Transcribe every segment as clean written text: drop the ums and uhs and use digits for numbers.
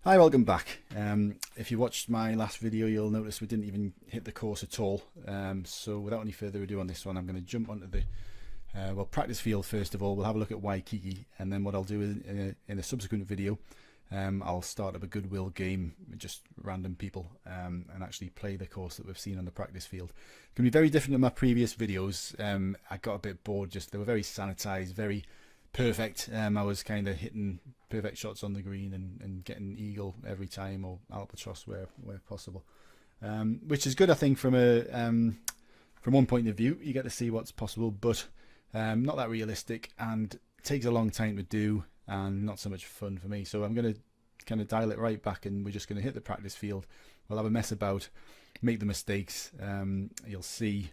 Hi, welcome back. If you watched my last video, you'll notice we didn't even hit the course at all. So without any further ado on this one, I'm going to jump onto the practice field first of all. We'll have a look at Waikiki, and then what I'll do is in a subsequent video, I'll start up a goodwill game with just random people and actually play the course that we've seen on the practice field. It's going to be very different than my previous videos. I got a bit bored, they were very sanitized, very perfect. I was kind of hitting perfect shots on the green and getting eagle every time, or albatross where possible, which is good, I think, from one point of view. You get to see what's possible, but not that realistic, and takes a long time to do and not so much fun for me. So I'm going to kind of dial it right back, and we're just going to hit the practice field. We'll have a mess about, make the mistakes. You'll see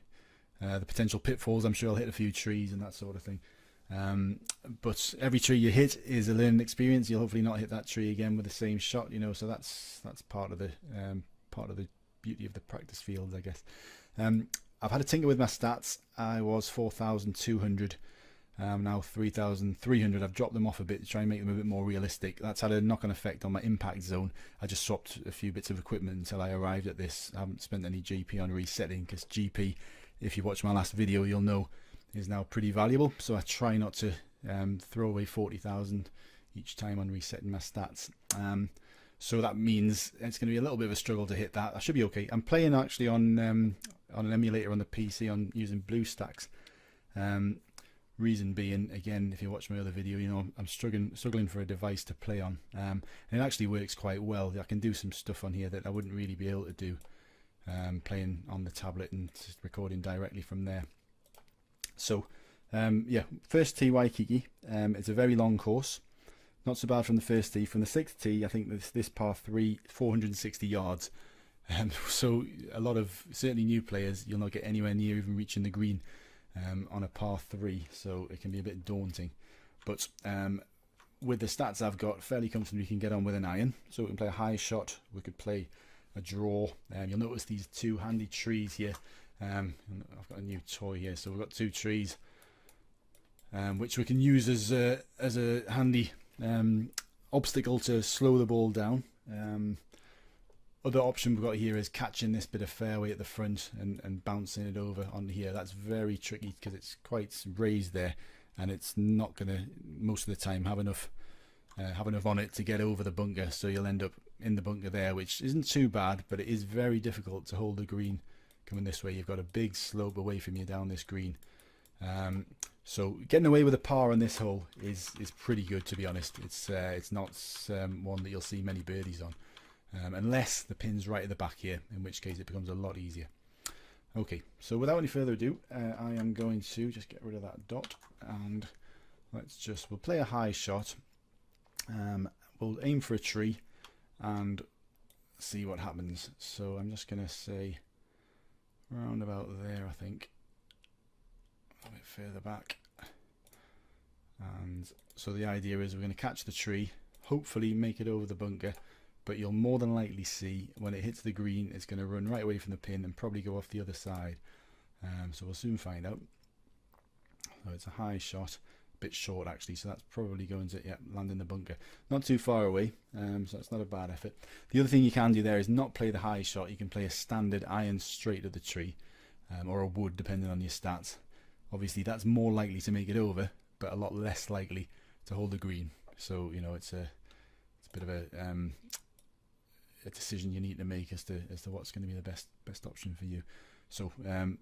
the potential pitfalls. I'm sure I'll hit a few trees and that sort of thing. But every tree you hit is a learning experience. You'll hopefully not hit that tree again with the same shot, so that's part of the beauty of the practice fields, I guess. I've had a tinker with my stats. I was 4,200, now 3,300. I've dropped them off a bit to try and make them a bit more realistic. That's had a knock-on effect on my impact zone. I just swapped a few bits of equipment until I arrived at this. I haven't spent any GP on resetting, because GP, if you watch my last video, you'll know, is now pretty valuable. So I try not to throw away 40,000 each time on resetting my stats. So that means it's going to be a little bit of a struggle to hit that. I should be okay. I'm playing actually on an emulator on the PC, on using BlueStacks. Reason being, again, if you watch my other video, I'm struggling for a device to play on, and it actually works quite well. I can do some stuff on here that I wouldn't really be able to do playing on the tablet and just recording directly from there. So yeah, first tee Waikiki. It's a very long course, not so bad from the first tee. From the sixth tee, I think this par 3, 460 yards. So a lot of, certainly new players, you'll not get anywhere near even reaching the green on a par 3, so it can be a bit daunting. But with the stats I've got, fairly comfortably, you can get on with an iron. So we can play a high shot, we could play a draw. You'll notice these two handy trees here. I've got a new toy here, so we've got two trees which we can use as a handy obstacle to slow the ball down. Other option we've got here is catching this bit of fairway at the front and bouncing it over on here. That's very tricky because it's quite raised there, and it's not going to most of the time have enough on it to get over the bunker, so you'll end up in the bunker there, which isn't too bad, but it is very difficult to hold the green coming this way. You've got a big slope away from you down this green. So getting away with a par on this hole is pretty good, to be honest. It's not one that you'll see many birdies on, unless the pin's right at the back here, in which case it becomes a lot easier. Okay, so without any further ado, I am going to just get rid of that dot, and we'll play a high shot. We'll aim for a tree and see what happens. So I'm just going to say round about there, I think, a bit further back. And so the idea is we're going to catch the tree, hopefully make it over the bunker, but you'll more than likely see when it hits the green, it's going to run right away from the pin and probably go off the other side. So we'll soon find out. So it's a high shot, a bit short actually, so that's probably going to land in the bunker. Not too far away, so that's not a bad effort. The other thing you can do there is not play the high shot. You can play a standard iron straight at the tree, or a wood, depending on your stats. Obviously that's more likely to make it over, but a lot less likely to hold the green. So it's a bit of a decision you need to make as to what's going to be the best option for you. So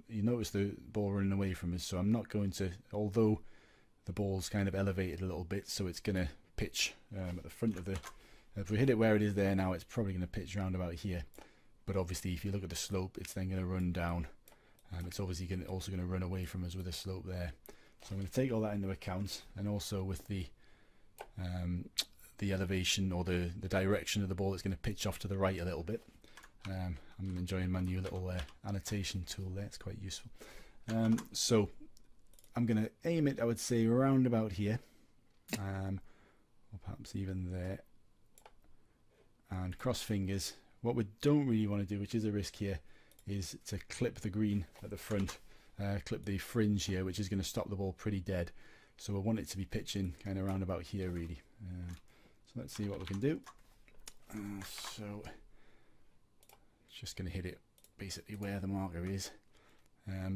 you notice the ball running away from us, so I'm not going to, although the ball's kind of elevated a little bit, so it's going to pitch at the front of the, if we hit it where it is there now, it's probably going to pitch round about here. But obviously if you look at the slope, it's then going to run down, and it's obviously also going to run away from us with a slope there. So I'm going to take all that into account, and also with the elevation, or the direction of the ball, it's going to pitch off to the right a little bit. I'm enjoying my new little annotation tool there, it's quite useful. So I'm going to aim it, I would say, around about here, or perhaps even there, and cross fingers. What we don't really want to do, which is a risk here, is to clip the green at the front, clip the fringe here, which is going to stop the ball pretty dead. So I want it to be pitching kind of around about here, really. So let's see what we can do. So just going to hit it basically where the marker is.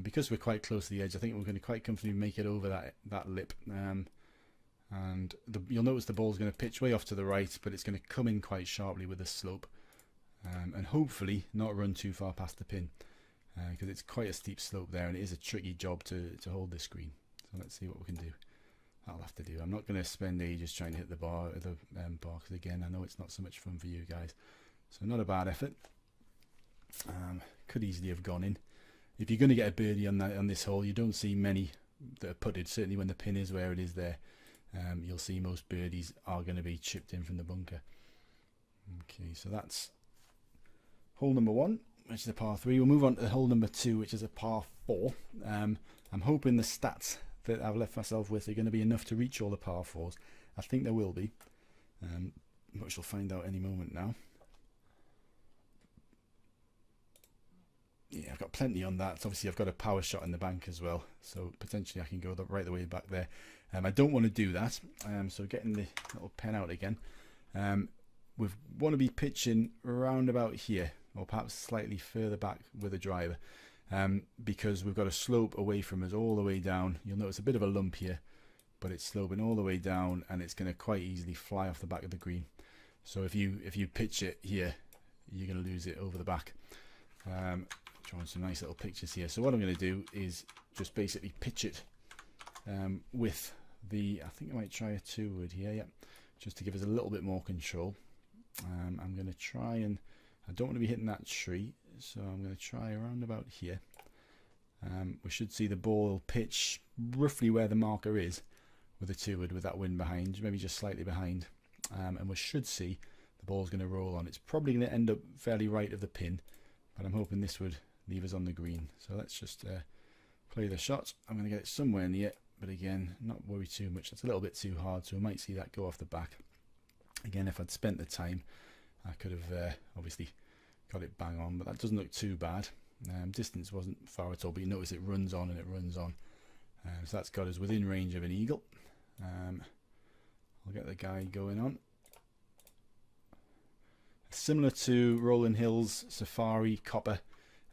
Because we're quite close to the edge, I think we're going to quite comfortably make it over that lip. And you'll notice the ball's going to pitch way off to the right, but it's going to come in quite sharply with the slope, and hopefully not run too far past the pin, because it's quite a steep slope there, and it is a tricky job to hold this green. So let's see what we can do. That'll have to do. I'm not going to spend ages trying to hit the bar, because again, I know it's not so much fun for you guys. So not a bad effort. Could easily have gone in. If you're going to get a birdie on this hole, you don't see many that are putted. Certainly when the pin is where it is there, you'll see most birdies are going to be chipped in from the bunker. Okay, so that's hole number 1, which is a par 3. We'll move on to hole number 2, which is a par 4. I'm hoping the stats that I've left myself with are going to be enough to reach all the par 4s. I think there will be, which we'll find out any moment now. Yeah, I've got plenty on that. Obviously, I've got a power shot in the bank as well, so potentially I can go right the way back there. I don't want to do that, so getting the little pen out again. We want to be pitching around about here, or perhaps slightly further back with a driver, because we've got a slope away from us all the way down. You'll notice a bit of a lump here, but it's sloping all the way down, and it's going to quite easily fly off the back of the green. So if you pitch it here, you're going to lose it over the back. Drawing some nice little pictures here. So what I'm going to do is just basically pitch it with the, I think I might try a 2-wood here, yeah, just to give us a little bit more control. I'm going to try, and I don't want to be hitting that tree, so I'm going to try around about here. We should see the ball pitch roughly where the marker is with a 2-wood with that wind behind, maybe just slightly behind, and we should see the ball's going to roll on. It's probably going to end up fairly right of the pin, but I'm hoping this would leave us on the green. So let's just play the shot. I'm going to get it somewhere near, but again, not worry too much. It's a little bit too hard, so we might see that go off the back. Again, if I'd spent the time, I could have obviously got it bang on, but that doesn't look too bad. Distance wasn't far at all, but you notice it runs on and it runs on. So that's got us within range of an eagle. I'll get the guy going on. Similar to Rolling Hills, Safari, Copper,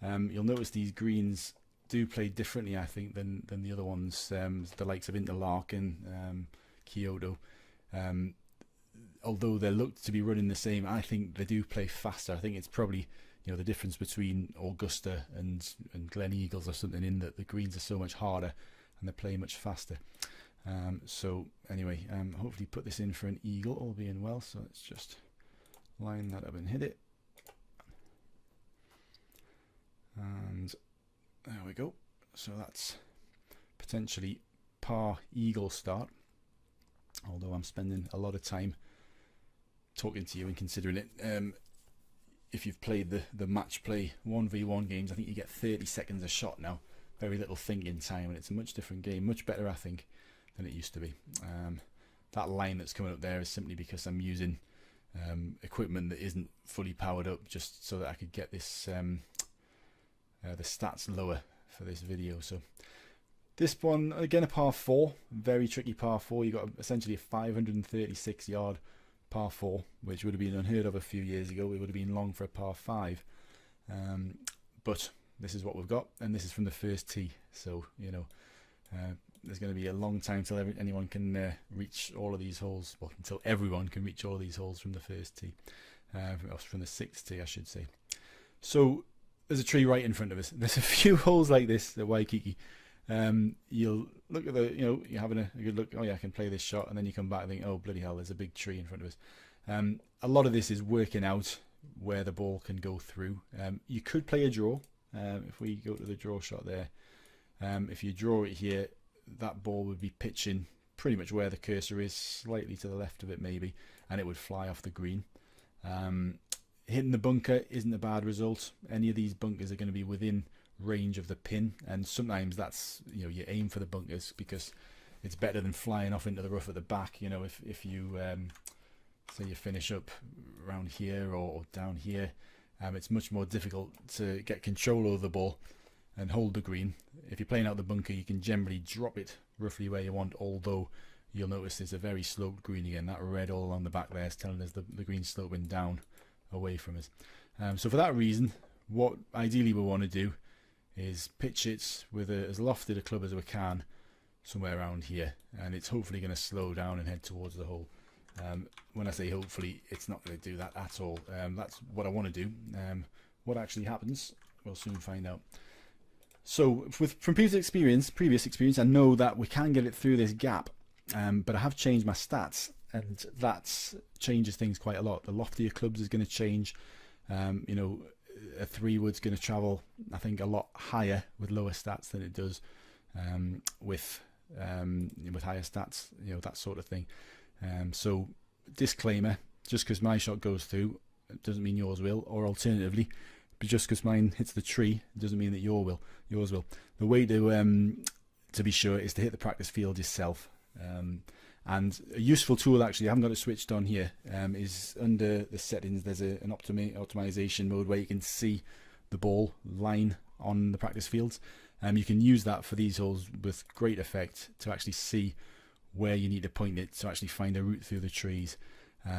you'll notice these greens do play differently, I think, than the other ones, the likes of Interlaken, Kyoto. Although they look to be running the same, I think they do play faster. I think it's probably, you know, the difference between Augusta and Glen Eagles or something, in that the greens are so much harder and they play much faster. So anyway, hopefully put this in for an eagle, all being well. So let's just line that up and hit it, and there we go. So that's potentially par eagle start, although I'm spending a lot of time talking to you and considering it. If you've played the match play 1v1 games, I think you get 30 seconds a shot now, very little thinking time, and it's a much different game, much better I think than it used to be. That line that's coming up there is simply because I'm using equipment that isn't fully powered up, just so that I could get this the stats lower for this video. So this one, again, a par 4, very tricky par 4. You got essentially a 536 yard par 4, which would have been unheard of a few years ago. It would have been long for a par 5, but this is what we've got, and this is from the first tee. So you know, there's going to be a long time till anyone can reach all of these holes, well, until everyone can reach all of these holes from the first tee, from the 6th tee I should say. So there's a tree right in front of us. There's a few holes like this at Waikiki. You'll look at the, you know, you're having a good look, oh yeah, I can play this shot, and then you come back and think, oh bloody hell, there's a big tree in front of us. A lot of this is working out where the ball can go through. You could play a draw. If we go to the draw shot there, if you draw it here, that ball would be pitching pretty much where the cursor is, slightly to the left of it maybe, and it would fly off the green. Hitting the bunker isn't a bad result. Any of these bunkers are going to be within range of the pin, and sometimes that's, you know, you aim for the bunkers because it's better than flying off into the rough at the back. You know, if you say you finish up around here or down here, it's much more difficult to get control over the ball and hold the green. If you're playing out the bunker, you can generally drop it roughly where you want, although you'll notice there's a very sloped green again. That red all along the back there is telling us the green's sloping down. away from us. So for that reason, what ideally we want to do is pitch it with as lofted a club as we can somewhere around here, and it's hopefully going to slow down and head towards the hole. When I say hopefully, it's not going to do that at all. That's what I want to do. What actually happens, we'll soon find out. So from previous experience, I know that we can get it through this gap, but I have changed my stats, and that changes things quite a lot. The loftier clubs is going to change. You know, a 3-wood's going to travel, I think, a lot higher with lower stats than it does with higher stats, you know, that sort of thing. So disclaimer, just because my shot goes through doesn't mean yours will, or alternatively, but just because mine hits the tree doesn't mean that yours will. The way to be sure is to hit the practice field yourself. And a useful tool, actually, I haven't got it switched on here, is under the settings. There's an optimization mode where you can see the ball line on the practice fields. You can use that for these holes with great effect to actually see where you need to point it to actually find a route through the trees.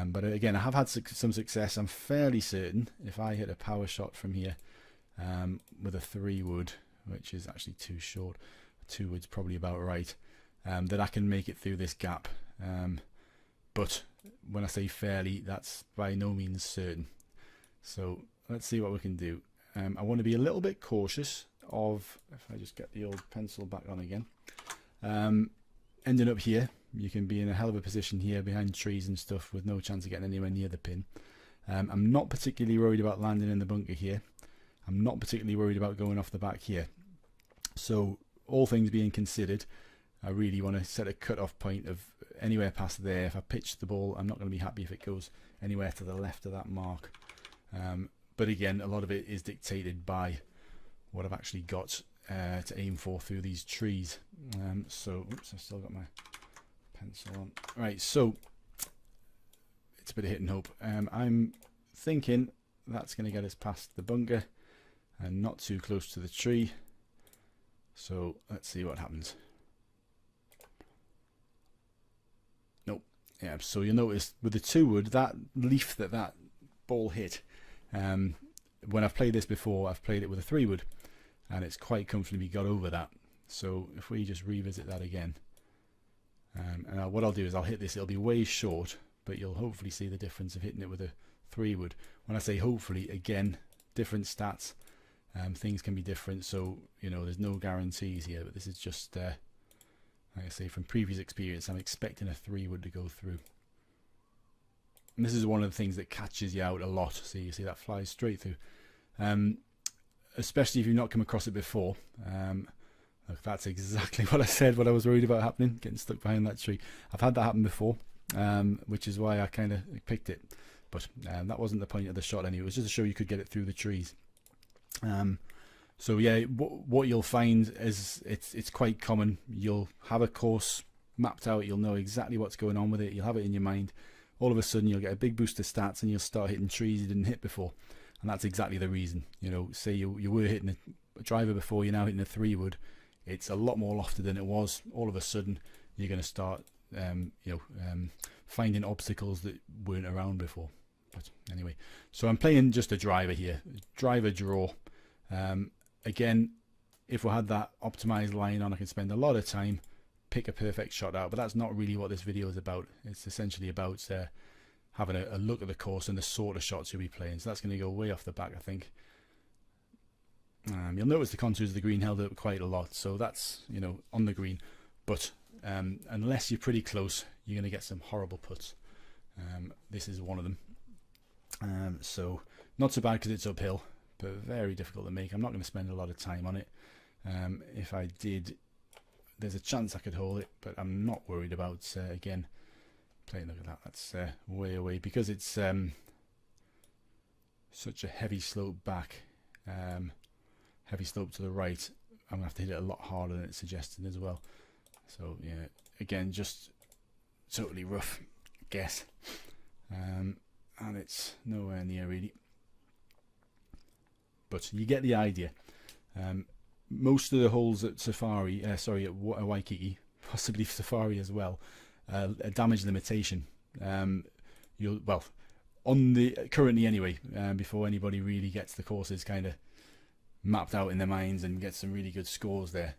But again, I have had some success. I'm fairly certain if I hit a power shot from here with a 3-wood, which is actually too short, 2-wood's probably about right, that I can make it through this gap. But when I say fairly, that's by no means certain. So let's see what we can do. I want to be a little bit cautious of, if I just get the old pencil back on again, ending up here. You can be in a hell of a position here behind trees and stuff with no chance of getting anywhere near the pin. I'm not particularly worried about landing in the bunker here. I'm not particularly worried about going off the back here. So all things being considered, I really want to set a cut-off point of anywhere past there. If I pitch the ball, I'm not going to be happy if it goes anywhere to the left of that mark. But again, a lot of it is dictated by what I've actually got to aim for through these trees. So, oops, I've still got my pencil on. Right, so it's a bit of hit and hope. I'm thinking that's going to get us past the bunker and not too close to the tree. So let's see what happens. Nope. Yeah, so you'll notice with the 2-wood, that leaf that ball hit, when I've played this before, I've played it with a 3-wood, and it's quite comfortably got over that. So if we just revisit that again, and what I'll do is I'll hit this. It'll be way short, but you'll hopefully see the difference of hitting it with a 3-wood. When I say hopefully, again, different stats, things can be different, so you know there's no guarantees here, but this is just like I say, from previous experience, I'm expecting a 3-wood to go through. And this is one of the things that catches you out a lot. So you see that flies straight through, especially if you've not come across it before. Look, that's exactly what I said, what I was worried about happening, getting stuck behind that tree. I've had that happen before, which is why I kind of picked it. But that wasn't the point of the shot anyway. It was just to show you could get it through the trees. So yeah, what you'll find is it's quite common. You'll have a course mapped out. You'll know exactly what's going on with it. You'll have it in your mind. All of a sudden, you'll get a big boost of stats, and you'll start hitting trees you didn't hit before. And that's exactly the reason. You know, say you were hitting a driver before, you're now hitting a 3-wood. It's a lot more lofted than it was. All of a sudden, you're going to start, finding obstacles that weren't around before. But anyway, so I'm playing just a driver here, driver draw. Again, if we had that optimized line on, I can spend a lot of time, pick a perfect shot out, but that's not really what this video is about. It's essentially about having a look at the course and the sort of shots you'll be playing. So that's going to go way off the back, I think. You'll notice the contours of the green held up quite a lot, so that's, you know, on the green. But unless you're pretty close, you're going to get some horrible putts. This is one of them. So not so bad because it's uphill, but very difficult to make. I'm not going to spend a lot of time on it. If I did, there's a chance I could hold it, but I'm not worried about, again, playing. Look at that, that's way away, because it's such a heavy slope back, heavy slope to the right. I'm going to have to hit it a lot harder than it's suggested as well. So yeah, again, just totally rough guess, and it's nowhere near really, but you get the idea. Most of the holes at Safari, at Waikiki, possibly Safari as well, a damage limitation. on the currently anyway, before anybody really gets the courses kind of mapped out in their minds and get some really good scores there.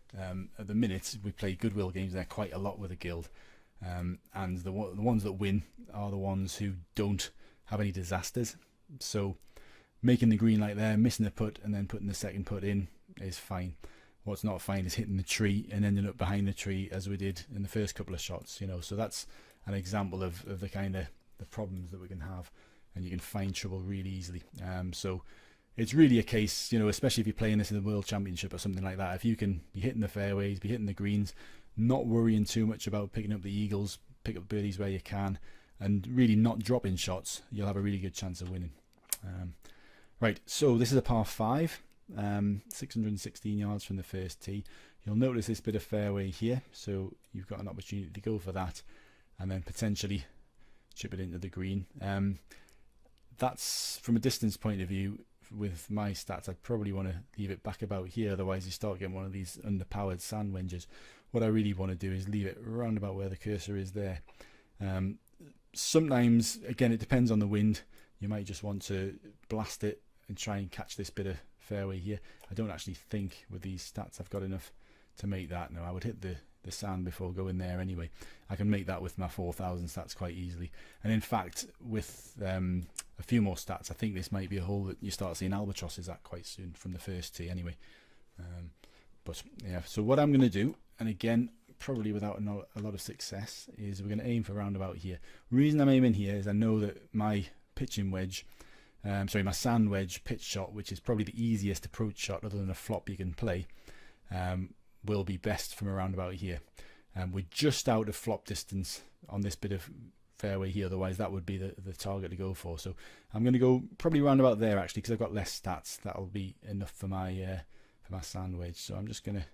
At the minute, we play goodwill games there quite a lot with a guild, and the ones that win are the ones who don't have any disasters. So making the green like there, missing the putt, and then putting the second putt in is fine. What's not fine is hitting the tree and ending up behind the tree as we did in the first couple of shots. You know, so that's an example of the kind of the problems that we can have, and you can find trouble really easily. So it's really a case, you know, especially if you're playing this in the World Championship or something like that, if you can be hitting the fairways, be hitting the greens, not worrying too much about picking up the eagles, pick up birdies where you can, and really not dropping shots, you'll have a really good chance of winning. Right, so this is a par 5, 616 yards from the first tee. You'll notice this bit of fairway here, so you've got an opportunity to go for that and then potentially chip it into the green. That's, from a distance point of view, with my stats, I'd probably want to leave it back about here, otherwise you start getting one of these underpowered sand wedges. What I really want to do is leave it around about where the cursor is there. Sometimes, again, it depends on the wind. You might just want to blast it and try and catch this bit of fairway here. I don't actually think with these stats I've got enough to make that. No, I would hit the sand before going there anyway. I can make that with my 4,000 stats quite easily. And in fact, with a few more stats, I think this might be a hole that you start seeing albatrosses at quite soon from the first tee anyway. But yeah, so what I'm going to do, and again, probably without a lot of success, is we're going to aim for round about here. The reason I'm aiming here is I know that my pitching wedge, my sand wedge pitch shot, which is probably the easiest approach shot other than a flop you can play, will be best from around about here. We're just out of flop distance on this bit of fairway here, otherwise that would be the target to go for. So I'm going to go probably round about there actually, because I've got less stats. That'll be enough for my sand wedge. So I'm just going to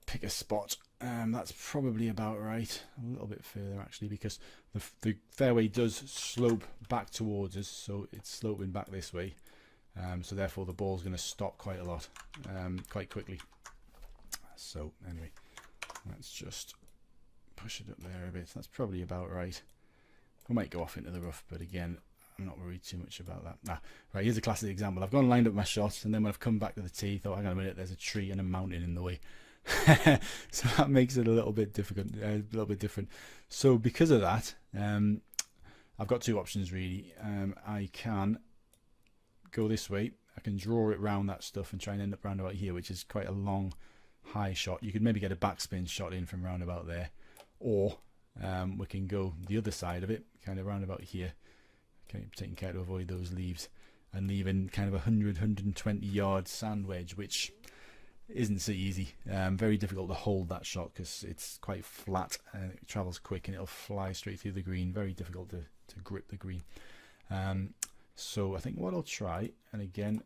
pick a spot. That's probably about right. A little bit further actually, because the fairway does slope back towards us, so it's sloping back this way. So therefore the ball's going to stop quite a lot, quite quickly. So anyway, let's just push it up there a bit. That's probably about right. We might go off into the rough, but again, I'm not worried too much about that. Right, here's a classic example. I've gone and lined up my shot, and then when I've come back to the tee, thought, hang on a minute, there's a tree and a mountain in the way. So that makes it a little bit different. So because of that, I've got two options really. I can go this way. I can draw it round that stuff and try and end up round about here, which is quite a long high shot. You could maybe get a backspin shot in from round about there, or we can go the other side of it, kind of round about here, okay, taking care to avoid those leaves, and leaving kind of 120 yard sand wedge, which isn't so easy. Very difficult to hold that shot because it's quite flat and it travels quick and it'll fly straight through the green. Very difficult to grip the green. So I think what I'll try, and again,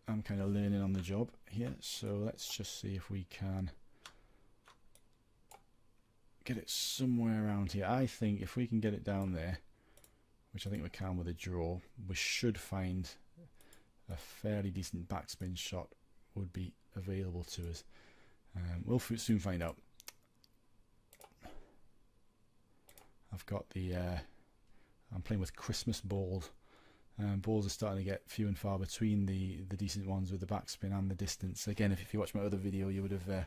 I'm kind of learning on the job here, so let's just see if we can get it somewhere around here. I think if we can get it down there, which I think we can with a draw, we should find a fairly decent backspin shot would be available to us. We'll soon find out. I've got the I'm playing with Christmas balls. Balls are starting to get few and far between the decent ones with the backspin and the distance. Again, if you watched my other video, you would have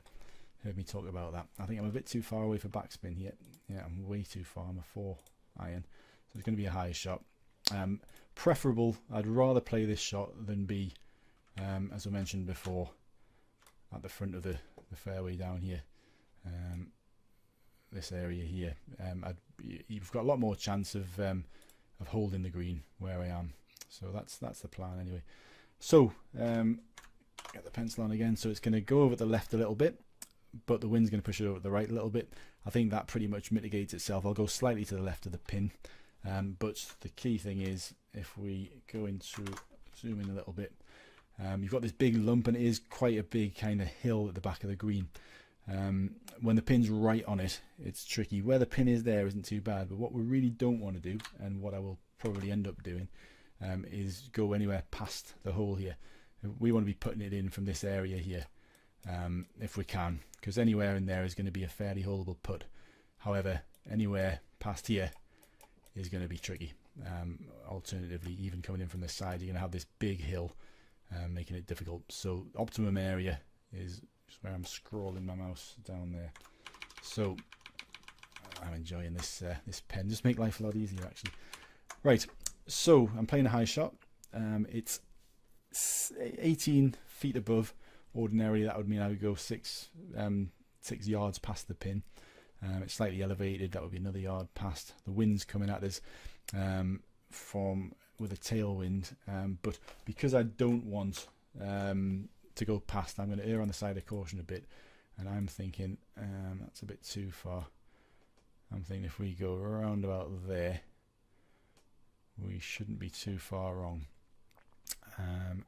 heard me talk about that. I think I'm a bit too far away for backspin here. Yeah, I'm way too far. I'm a 4 iron, so it's going to be a high shot. Preferable, I'd rather play this shot than be, as I mentioned before, at the front of the fairway down here, this area here. You've got a lot more chance of holding the green where I am. So that's the plan anyway. So get the pencil on again. So it's going to go over to the left a little bit, but the wind's going to push it over to the right a little bit. I think that pretty much mitigates itself. I'll go slightly to the left of the pin, but the key thing is if we go into zoom in a little bit, you've got this big lump, and it is quite a big kind of hill at the back of the green. When the pin's right on it, it's tricky. Where the pin is there isn't too bad, but what we really don't want to do, and what I will probably end up doing, is go anywhere past the hole here. We want to be putting it in from this area here, if we can, because anywhere in there is going to be a fairly holdable putt. However, anywhere past here is going to be tricky. Alternatively, even coming in from this side, you're going to have this big hill, making it difficult. So optimum area is just where I'm scrolling my mouse down there. So I'm enjoying this this pen. Just make life a lot easier, actually. Right, so I'm playing a high shot. It's 18 feet above. Ordinarily, that would mean I would go 6 yards past the pin. It's slightly elevated. That would be another yard past. The wind's coming at us with a tailwind, but because I don't want to go past, I'm going to err on the side of caution a bit, and I'm thinking that's a bit too far. I'm thinking if we go around about there, we shouldn't be too far wrong.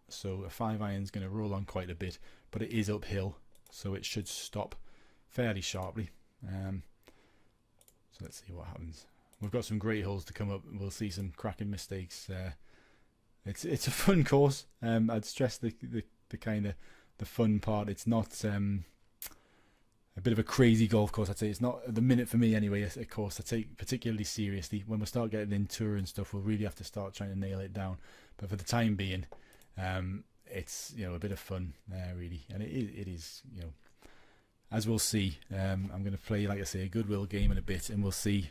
So a 5-iron is going to roll on quite a bit, but it is uphill, so it should stop fairly sharply. So let's see what happens. We've got some great holes to come up. We'll see some cracking mistakes. It's a fun course. I'd stress the kind of the fun part. It's not a bit of a crazy golf course. I'd say it's not at the minute for me anyway. A course I take particularly seriously. When we start getting in tour and stuff, we'll really have to start trying to nail it down. But for the time being, it's a bit of fun really, and it is as we'll see. I'm going to play, like I say, a goodwill game in a bit, and we'll see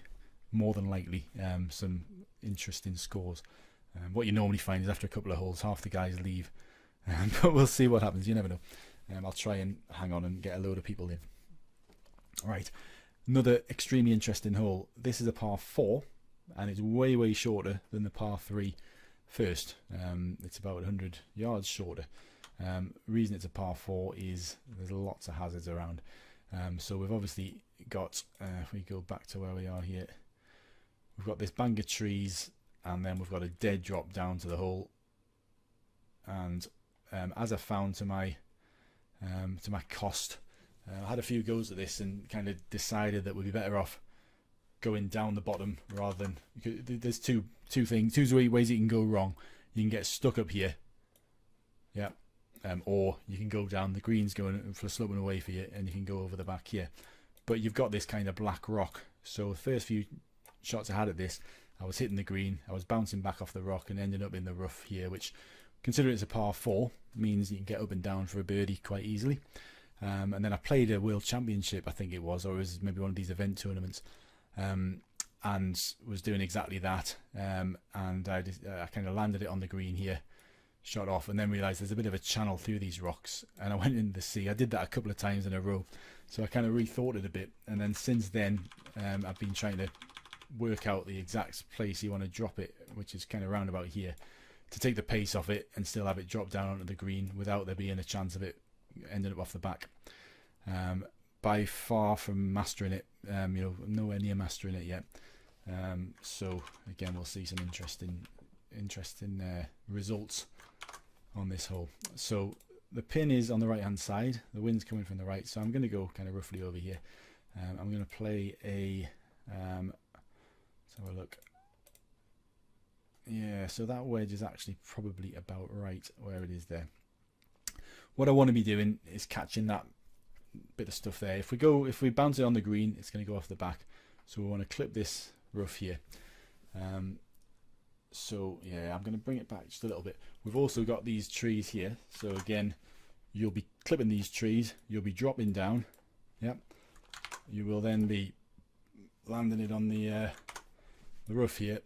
more than likely some interesting scores. What you normally find is after a couple of holes, half the guys leave, but we'll see what happens. You never know. I'll try and hang on and get a load of people in. Right, another extremely interesting hole. This is a par 4, and it's way shorter than the par 3 first. It's about 100 yards shorter. Reason it's a par 4 is there's lots of hazards around. So we've obviously got, if we go back to where we are here, we've got this bank of trees, and then we've got a dead drop down to the hole. And as I found to my cost, I had a few goes at this and kind of decided that we'd be better off going down the bottom rather than, there's two ways you can go wrong. You can get stuck up here, yeah, or you can go down. The green's going for sloping away for you, and you can go over the back here. But you've got this kind of black rock. So the first few shots I had at this, I was hitting the green, I was bouncing back off the rock and ending up in the rough here, which, considering it's a par 4, means you can get up and down for a birdie quite easily. And then I played a World Championship, I think it was, or it was maybe one of these event tournaments, and was doing exactly that. And I kind of landed it on the green here, shot off, and then realised there's a bit of a channel through these rocks, and I went into the sea. I did that a couple of times in a row, so I kind of rethought it a bit. And then since then, I've been trying to work out the exact place you want to drop it, which is kind of round about here, to take the pace off it and still have it drop down onto the green without there being a chance of it ending up off the back. By far from mastering it, nowhere near mastering it yet. So again, we'll see some interesting results on this hole. So the pin is on the right hand side, the wind's coming from the right, so I'm going to go kind of roughly over here. I'm going to play a let's have a look. Yeah, so that wedge is actually probably about right where it is there. What I want to be doing is catching that bit of stuff there. If we bounce it on the green, it's going to go off the back. So we want to clip this rough here. So yeah, I'm going to bring it back just a little bit. We've also got these trees here. So again, you'll be clipping these trees. You'll be dropping down. Yep. You will then be landing it on the rough here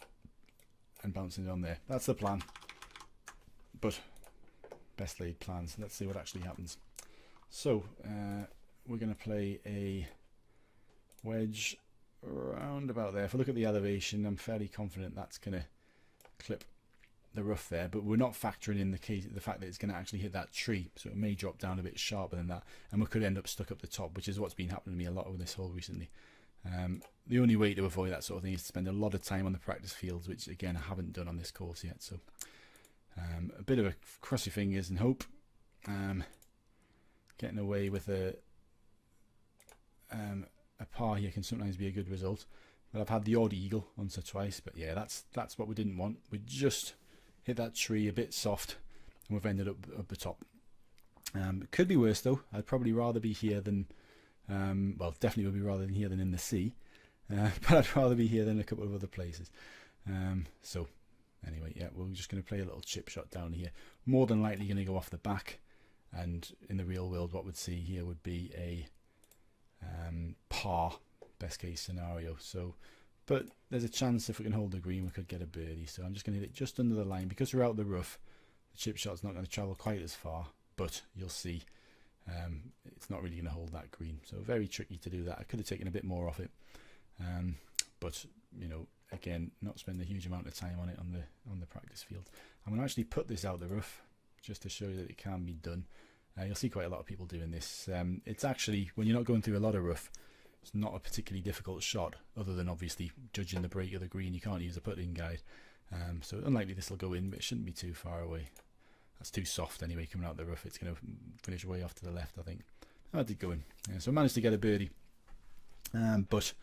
and bouncing it on there. That's the plan. But best laid plans. Let's see what actually happens. So we're going to play a wedge around about there. If I look at the elevation, I'm fairly confident that's going to clip the rough there, but we're not factoring in the fact that it's going to actually hit that tree, so it may drop down a bit sharper than that, and we could end up stuck up the top, which is what's been happening to me a lot with this hole recently. The only way to avoid that sort of thing is to spend a lot of time on the practice fields, which again I haven't done on this course yet. So a bit of a cross your fingers and hope. Getting away with a par here can sometimes be a good result, but I've had the odd eagle once or twice. But yeah, that's what we didn't want. We just hit that tree a bit soft, and we've ended up the top. It could be worse though. I'd probably rather be here than, well, definitely would be rather than here than in the sea. But I'd rather be here than a couple of other places. So anyway, yeah, we're just going to play a little chip shot down here. More than likely going to go off the back, and in the real world what we'd see here would be a par, best case scenario. So, but there's a chance if we can hold the green we could get a birdie. So I'm just going to hit it just under the line. Because we're out the rough, the chip shot's not going to travel quite as far, but you'll see it's not really going to hold that green. So very tricky to do that. I could have taken a bit more off it, but you know, again, not spend a huge amount of time on it on the practice field. I'm going to actually put this out the rough just to show you that it can be done. You'll see quite a lot of people doing this. It's actually, when you're not going through a lot of rough, it's not a particularly difficult shot, other than obviously judging the break of the green. You can't use a putting guide, so unlikely this will go in, but it shouldn't be too far away. That's too soft anyway, coming out the rough. It's going to finish way off to the left, I think. I did go in. Yeah, so I managed to get a birdie, but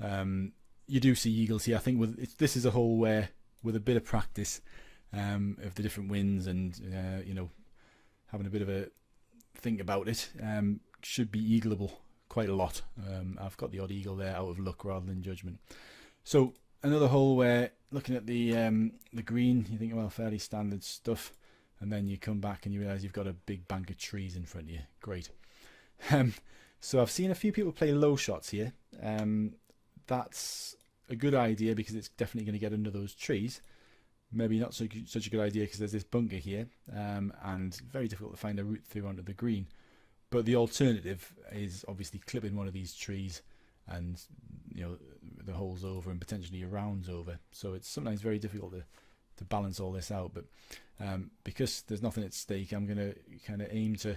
you do see eagles here. I think this is a hole where, with a bit of practice of the different winds and you know, having a bit of a think about it, should be eagleable quite a lot. I've got the odd eagle there out of luck rather than judgment. So another hole where, looking at the green, you think, well, fairly standard stuff, and then you come back and you realise you've got a big bank of trees in front of you. Great. So I've seen a few people play low shots here. That's a good idea because it's definitely going to get under those trees. Maybe not such a good idea because there's this bunker here, and very difficult to find a route through onto the green. But the alternative is obviously clipping one of these trees, and you know, the hole's over and potentially your round's over. So it's sometimes very difficult to balance all this out. But because there's nothing at stake, I'm going to kind of aim to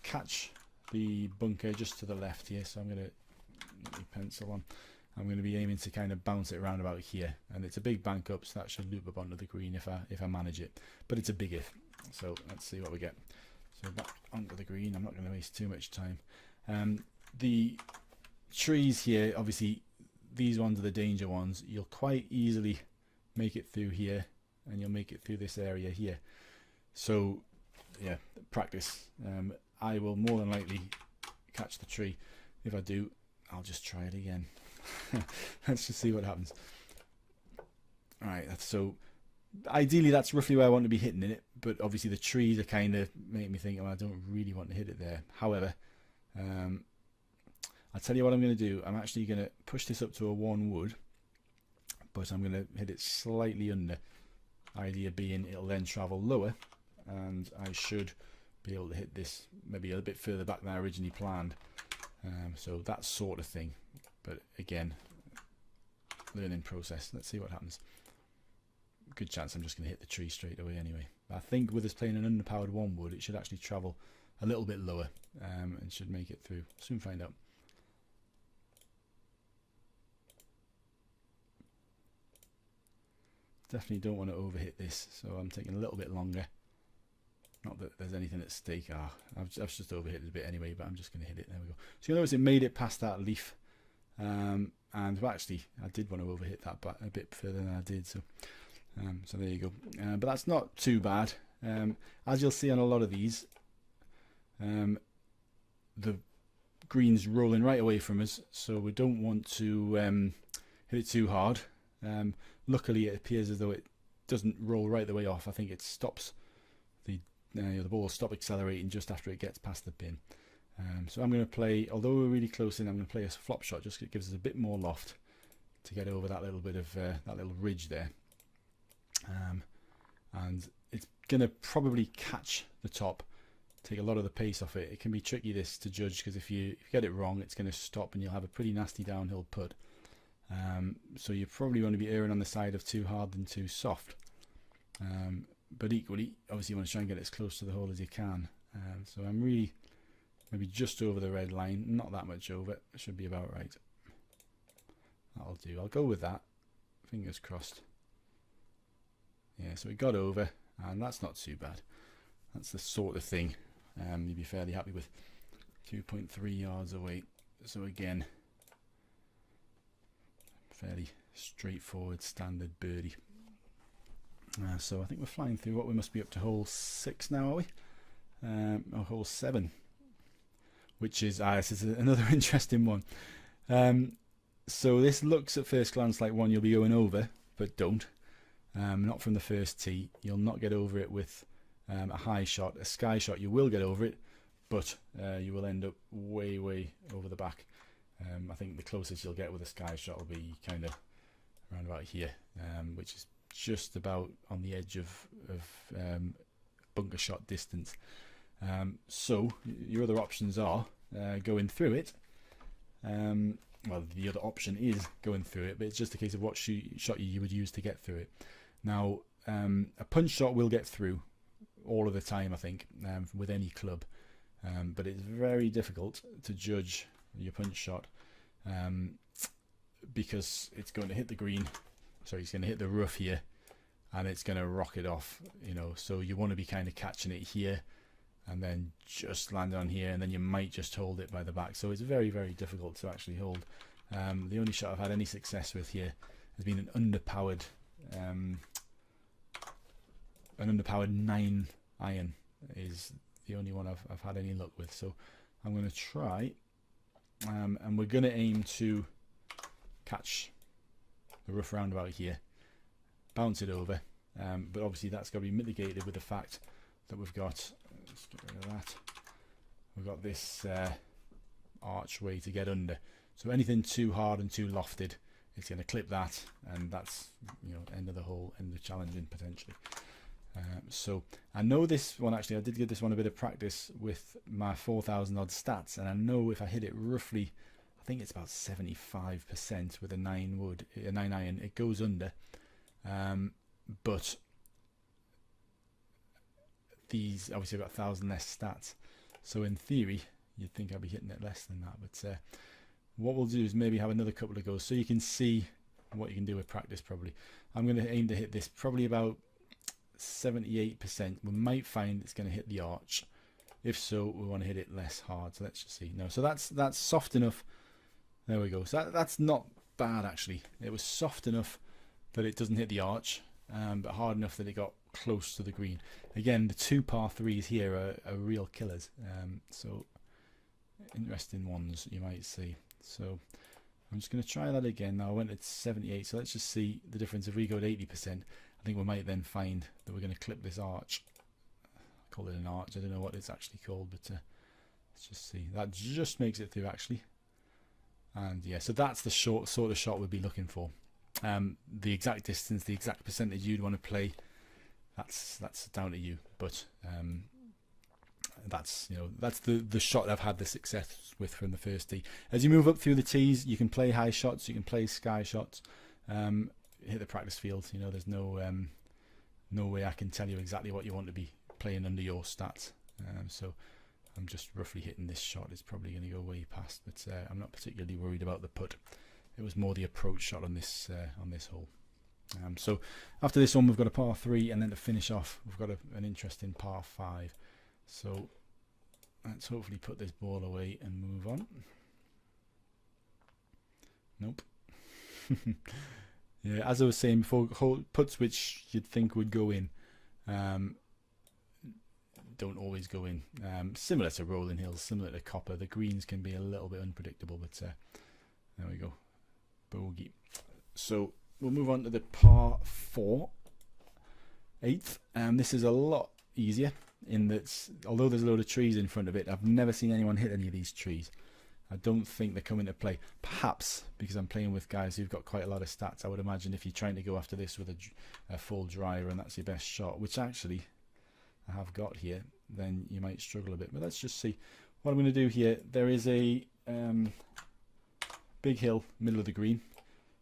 catch the bunker just to the left here. So I'm going to get my pencil on. I'm going to be aiming to kind of bounce it around about here, and it's a big bank up, so that should loop up onto the green if I manage it. But it's a big if. So let's see what we get. So back onto the green. I'm not going to waste too much time. The trees here, obviously, these ones are the danger ones. You'll quite easily make it through here, and you'll make it through this area here. So yeah, practice. I will more than likely catch the tree. If I do, I'll just try it again. Let's just see what happens. Alright, so ideally that's roughly where I want to be hitting it, but obviously the trees are kind of making me think, oh, I don't really want to hit it there. However, I'll tell you what I'm going to do. I'm actually going to push this up to a 1 wood, but I'm going to hit it slightly under. Idea being it'll then travel lower, and I should be able to hit this maybe a bit further back than I originally planned. So that sort of thing. But again, learning process. Let's see what happens. Good chance I'm just going to hit the tree straight away anyway. I think with us playing an underpowered 1 wood, it should actually travel a little bit lower, and should make it through. Soon find out. Definitely don't want to overhit this, so I'm taking a little bit longer. Not that there's anything at stake. I've just overhit it a bit anyway, but I'm just going to hit it. There we go. So you notice it made it past that leaf. And well, actually I did want to overhit that but a bit further than I did, so there you go. But that's not too bad. As you'll see on a lot of these, the green's rolling right away from us, so we don't want to hit it too hard. Luckily it appears as though it doesn't roll right the way off. I think it stops, the ball will stop accelerating just after it gets past the pin. So I'm going to play, although we're really close in, I'm going to play a flop shot just because it gives us a bit more loft to get over that little bit of that little ridge there. And it's going to probably catch the top, take a lot of the pace off it. It can be tricky this to judge because if you get it wrong, it's going to stop and you'll have a pretty nasty downhill putt. So you probably want to be erring on the side of too hard than too soft. But equally, obviously you want to try and get it as close to the hole as you can. So I'm really maybe just over the red line, not that much over. It should be about right. That'll do. I'll go with that. Fingers crossed. Yeah, so we got over, and that's not too bad. That's the sort of thing you'd be fairly happy with. 2.3 yards away. So again, fairly straightforward standard birdie. So I think we're flying through what we must be up to hole 6 now, are we? Or hole 7. Which is, this is another interesting one. So this looks at first glance like one you'll be going over, but don't. Not from the first tee. You'll not get over it with a high shot. A sky shot, you will get over it, but you will end up way over the back. I think the closest you'll get with a sky shot will be kind of around about here, which is just about on the edge of bunker shot distance. So your other options are going through it. Well, the other option is going through it, but it's just a case of what shot you would use to get through it. Now, a punch shot will get through all of the time, I think, with any club, but it's very difficult to judge your punch shot because it's going to hit the green. Sorry, it's going to hit the rough here, and it's going to rock it off. You know, so you want to be kind of catching it here, and then just land on here, and then you might just hold it by the back. So it's very difficult to actually hold. The only shot I've had any success with here has been an underpowered 9 iron is the only one I've had any luck with. So I'm going to try, and we're going to aim to catch the rough roundabout here, bounce it over, but obviously that's got to be mitigated with the fact that we've got, let's get rid of that, we've got this archway to get under. So anything too hard and too lofted, it's going to clip that, and that's, you know, end of the hole, end of the challenging potentially. So I know this one, actually I did give this one a bit of practice with my 4,000 odd stats, and I know if I hit it roughly, I think it's about 75% with a 9 iron, it goes under. But these obviously I've got 1,000 less stats, so in theory you'd think I'd be hitting it less than that. But what we'll do is maybe have another couple of goes so you can see what you can do with practice. Probably I'm going to aim to hit this probably about 78%. We might find it's going to hit the arch. If so, we want to hit it less hard. So let's just see. No, so that's soft enough. There we go. So that's not bad actually. It was soft enough that it doesn't hit the arch, but hard enough that it got close to the green. Again, the 2 par 3s here are real killers. So interesting ones, you might see. So I'm just going to try that again. Now I went at 78, so let's just see the difference. If we go at 80%, I think we might then find that we're going to clip this arch. I call it an arch. I don't know what it's actually called, but let's just see. That just makes it through actually. And yeah, so that's the sort of shot we'd be looking for. The exact distance, the exact percentage you'd want to play, that's down to you. But that's, you know, that's the shot I've had the success with from the first tee. As you move up through the tees, you can play high shots, you can play sky shots, hit the practice field. You know, there's no way I can tell you exactly what you want to be playing under your stats. So I'm just roughly hitting this shot. It's probably going to go way past, but I'm not particularly worried about the putt. It was more the approach shot on this hole. So after this one, we've got a par 3, and then to finish off, we've got an interesting par 5. So let's hopefully put this ball away and move on. Nope. Yeah, as I was saying before, putts which you'd think would go in don't always go in. Similar to rolling hills, similar to copper, the greens can be a little bit unpredictable, but there we go. Bogey. So we'll move on to the par 4, 8th, and this is a lot easier in that although there's a load of trees in front of it, I've never seen anyone hit any of these trees. I don't think they come into play. Perhaps because I'm playing with guys who've got quite a lot of stats. I would imagine if you're trying to go after this with a full driver and that's your best shot, which actually I have got here, then you might struggle a bit. But let's just see what I'm going to do here. There is a big hill middle of the green,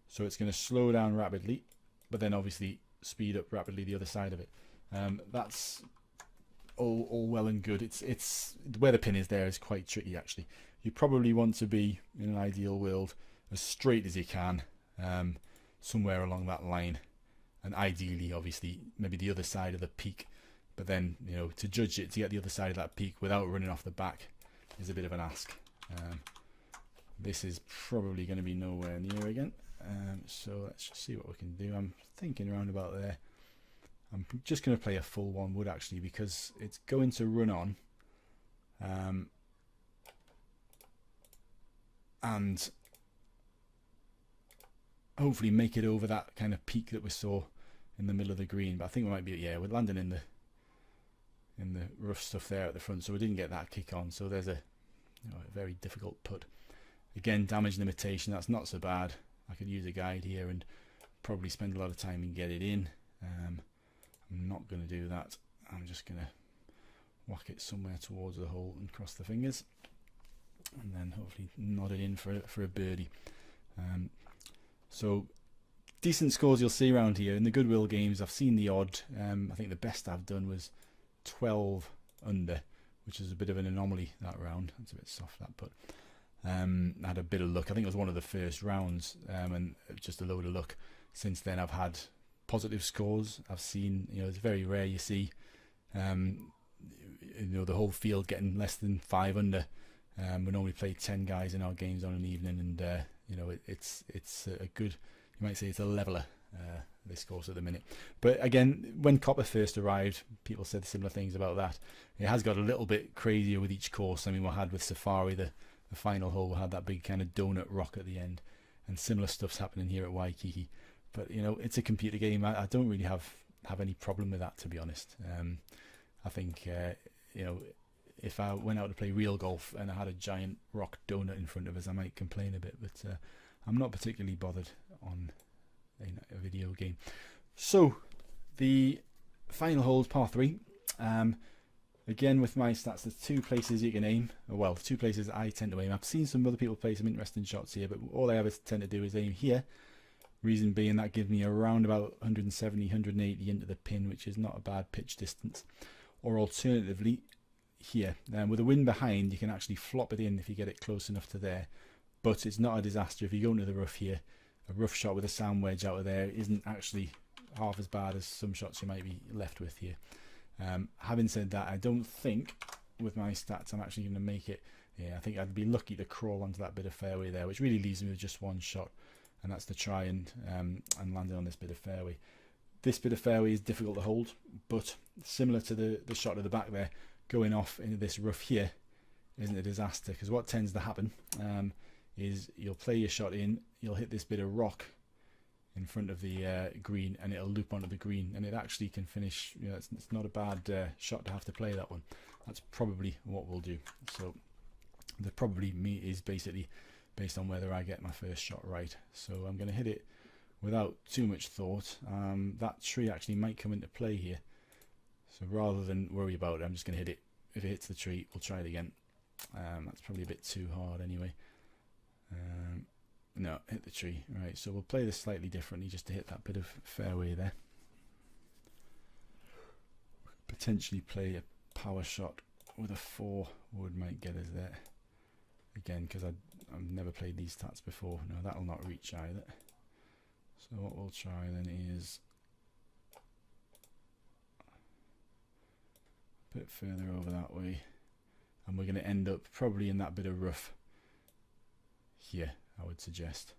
so it's going to slow down rapidly, but then obviously speed up rapidly the other side of it. That's all well and good. It's where the pin is there is quite tricky actually. You probably want to be, in an ideal world, as straight as you can, somewhere along that line, and ideally obviously maybe the other side of the peak, but then, you know, to judge it, to get the other side of that peak without running off the back is a bit of an ask. This is probably going to be nowhere near again, so let's just see what we can do. I'm thinking around about there. I'm just going to play a full 1 wood actually, because it's going to run on, and hopefully make it over that kind of peak that we saw in the middle of the green. But I think we might be, yeah, we're landing in the rough stuff there at the front, so we didn't get that kick on. So there's a very difficult putt. Again, damage limitation, that's not so bad. I could use a guide here and probably spend a lot of time and get it in. I'm not going to do that. I'm just going to whack it somewhere towards the hole and cross the fingers, and then hopefully nod it in for a birdie. So decent scores you'll see around here. In the Goodwill games, I've seen the odd. I think the best I've done was 12 under, which is a bit of an anomaly that round. It's a bit soft, that putt. I had a bit of luck. I think it was one of the first rounds, and just a load of luck. Since then, I've had positive scores. I've seen, it's very rare you see, the whole field getting less than 5 under. We normally play 10 guys in our games on an evening, and it's a good, you might say it's a leveler, this course at the minute. But again, when Copper first arrived, people said similar things about that. It has got a little bit crazier with each course. I mean, we had with Safari, the final hole, we had that big kind of donut rock at the end, and similar stuff's happening here at Waikiki. But it's a computer game. I don't really have any problem with that, to be honest. I think if I went out to play real golf and I had a giant rock donut in front of us, I might complain a bit, but I'm not particularly bothered on a video game. So the final hole is par 3. Again, with my stats, there's 2 places you can aim. Well, 2 places I tend to aim. I've seen some other people play some interesting shots here, but all I ever tend to do is aim here. Reason being, that gives me around about 170, 180 into the pin, which is not a bad pitch distance. Or alternatively, here. With the wind behind, you can actually flop it in if you get it close enough to there. But it's not a disaster if you go into the rough here. A rough shot with a sand wedge out of there isn't actually half as bad as some shots you might be left with here. Having said that, I don't think with my stats I'm actually going to make it. Yeah, I think I'd be lucky to crawl onto that bit of fairway there, which really leaves me with just one shot, and that's to try and land it on this bit of fairway. This bit of fairway is difficult to hold, but similar to the shot at the back there, going off into this rough here isn't a disaster, because what tends to happen is you'll play your shot in, you'll hit this bit of rock in front of the green, and it'll loop onto the green, and it actually can finish. It's not a bad shot to have to play that one. That's probably what we'll do. So the probably me is basically based on whether I get my first shot right. So I'm going to hit it without too much thought. That tree actually might come into play here, so rather than worry about it, I'm just going to hit it. If it hits the tree, we'll try it again. That's probably a bit too hard anyway. No, hit the tree. Right, so we'll play this slightly differently just to hit that bit of fairway there. Potentially play a power shot with a 4 wood might get us there. Again, because I've never played these stats before. No, that'll not reach either. So what we'll try then is a bit further over that way, and we're going to end up probably in that bit of rough here, I would suggest,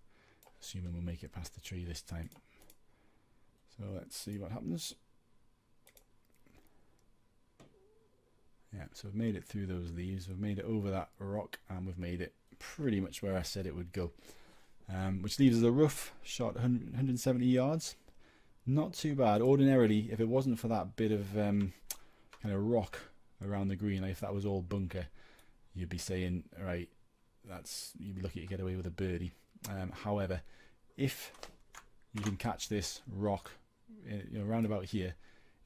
assuming we'll make it past the tree this time. So let's see what happens. Yeah, so we've made it through those leaves, we've made it over that rock, and we've made it pretty much where I said it would go, which leaves us a rough shot, 170 yards. Not too bad. Ordinarily, if it wasn't for that bit of kind of rock around the green, like if that was all bunker, you'd be saying, right, you'd be lucky to get away with a birdie. However, if you can catch this rock around about here,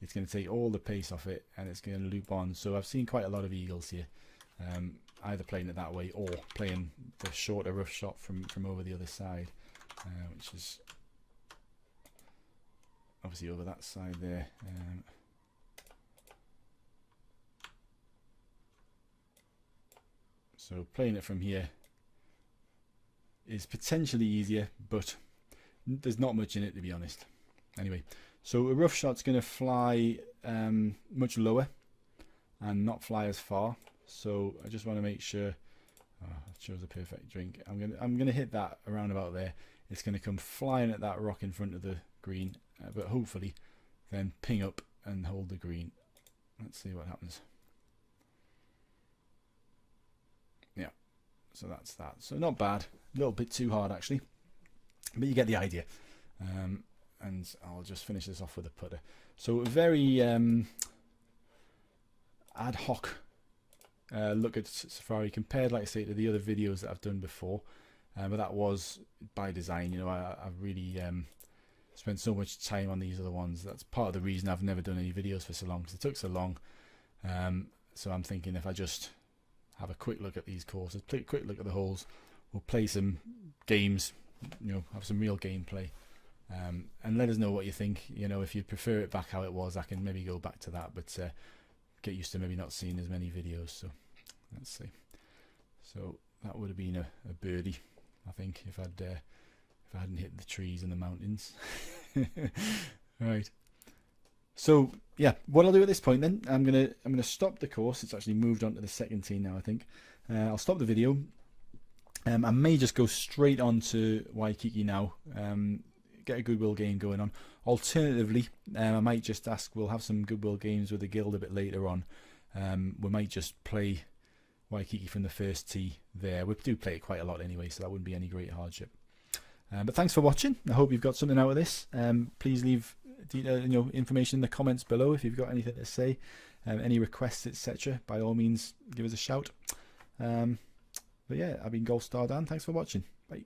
it's going to take all the pace off it and it's going to loop on. So I've seen quite a lot of eagles here, either playing it that way or playing the shorter rough shot from over the other side, which is obviously over that side there. So playing it from here is potentially easier, but there's not much in it, to be honest. Anyway, so a rough shot's going to fly much lower and not fly as far. So I just want to make sure. Oh, I chose a perfect drink. I'm gonna hit that around about there. It's going to come flying at that rock in front of the green, but hopefully then ping up and hold the green. Let's see what happens. Yeah, so that's that. So not bad. A little bit too hard actually. but you get the idea. And I'll just finish this off with a putter. So very ad hoc look at Safari compared, like I say, to the other videos that I've done before. But that was by design. You know, I've really spent so much time on these other ones. That's part of the reason I've never done any videos for so long, because it took so long. So I'm thinking if I just have a quick look at these courses, play a quick look at the holes, we'll play some games, you know, have some real gameplay, and let us know what you think. You know, if you prefer it back how it was, I can maybe go back to that, but get used to maybe not seeing as many videos. So let's see. So that would have been a birdie, I think, if I hadn't hit the trees and the mountains. Right. So yeah, what I'll do at this point then, I'm gonna stop the course. It's actually moved on to the second tee now, I think. I'll stop the video. I may just go straight on to Waikiki now, get a goodwill game going on. Alternatively, I might just ask, we'll have some goodwill games with the guild a bit later on. We might just play Waikiki from the first tee there. We do play it quite a lot anyway, so that wouldn't be any great hardship. But thanks for watching. I hope you've got something out of this. Please leave information in the comments below if you've got anything to say, any requests, etc. By all means, give us a shout. But yeah, I've been Golfstar Dan. Thanks for watching. Bye.